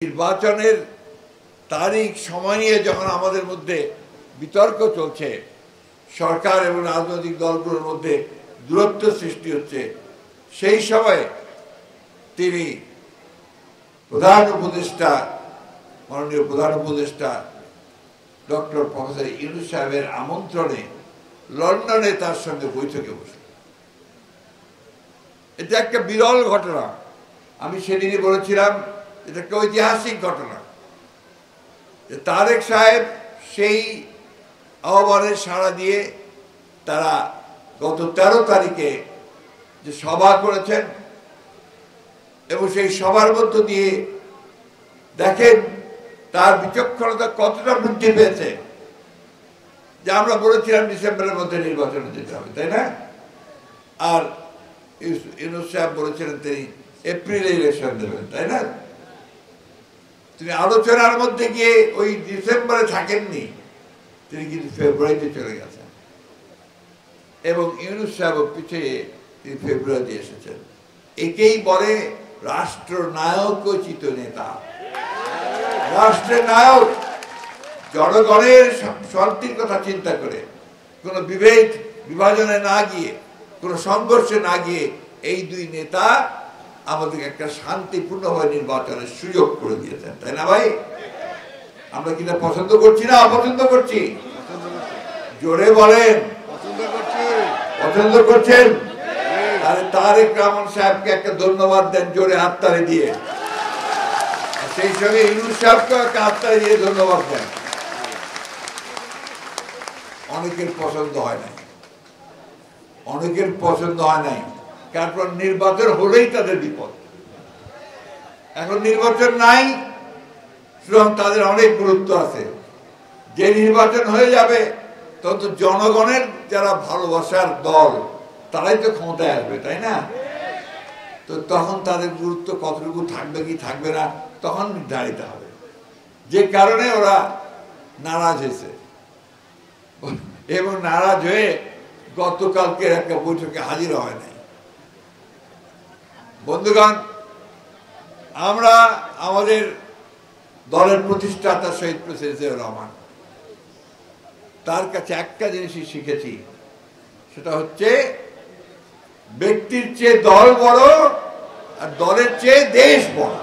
নির্বাচনের তারিখ সময় নিয়ে যখন আমাদের মধ্যে বিতর্ক চলছে, সরকার এবং রাজনৈতিক দলগুলোর মধ্যে দূরত্ব সৃষ্টি হচ্ছে, সেই সময় তিনি মাননীয় প্রধান উপদেষ্টা ডক্টর প্রফেসর ইউনূস সাহেবের আমন্ত্রণে লন্ডনে তার সঙ্গে বৈঠকে বসে। এটা একটা বিরল ঘটনা। আমি সেদিনই বলেছিলাম এটা একটা ঐতিহাসিক ঘটনা। তারেক সাহেব সেই আহ্বানে সাড়া দিয়ে তারা গত 13 তারিখে যে সভা করেছেন এবং সেই সভার মধ্য দিয়ে দেখেন তার বিচক্ষণতা কতটা বৃদ্ধি পেয়েছে। যে আমরা বলেছিলাম ডিসেম্বরের মধ্যে নির্বাচনে যেতে হবে, তাই না? আর ইউনূস সাহেব বলেছিলেন তিনি এপ্রিলে ইলেকশন দেবেন, তাই না? তিনি আলোচনার মধ্যে গিয়ে ওই ডিসেম্বরে থাকেননি, তিনি কিন্তু ফেব্রুয়ারিতে চলে গেছেন এবং ইউনূস সাহেব পিছিয়ে তিনি ফেব্রুয়ারিতে এসেছেন। একেই বলে রাষ্ট্রনায়কোচিত নেতা। রাষ্ট্রের নায়ক জনগণের শান্তির কথা চিন্তা করে, কোনো বিভাজনে না গিয়ে, কোনো সংঘর্ষে না গিয়ে এই দুই নেতা আমাদেরকে একটা শান্তিপূর্ণভাবে নির্বাচনের সুযোগ করে দিয়েছেন, তাই না ভাই? আমরা কিনা পছন্দ করছি না অপছন্দ করছি? জোরে বলেন পছন্দ করছেন। তাহলে তারেক রহমান সাহেবকে একটা ধন্যবাদ দেন জোরে হাততালি দিয়ে, সেই সঙ্গে ইউনূস সাহেবকে একটা হাততালি দিয়ে ধন্যবাদ দেন। অনেকের পছন্দ হয় নাই, তারপর নির্বাচন হলেই তাদের বিপদ। এখন নির্বাচন নাই, সুতরাং তাদের অনেক গুরুত্ব আছে। যে নির্বাচন হয়ে যাবে তখন তো জনগণের যারা ভালোবাসার দল তারাই তো ক্ষমতায় আসবে, তাই না? তো তখন তাদের গুরুত্ব কতটুকু থাকবে কি থাকবে না তখন নির্ধারিত হবে। যে কারণে ওরা নারাজ হয়েছে এবং নারাজ হয়ে গতকালকে একটা বৈঠকে হাজির হয় নাই। বন্ধুগণ, আমরা আমাদের দলের প্রতিষ্ঠাতা শহীদ প্রেসিডেন্ট জিয়াউর রহমান, তার কাছে একটা জিনিসই শিখেছি, সেটা হচ্ছে ব্যক্তির চেয়ে দল বড় আর দলের চেয়ে দেশ বড়।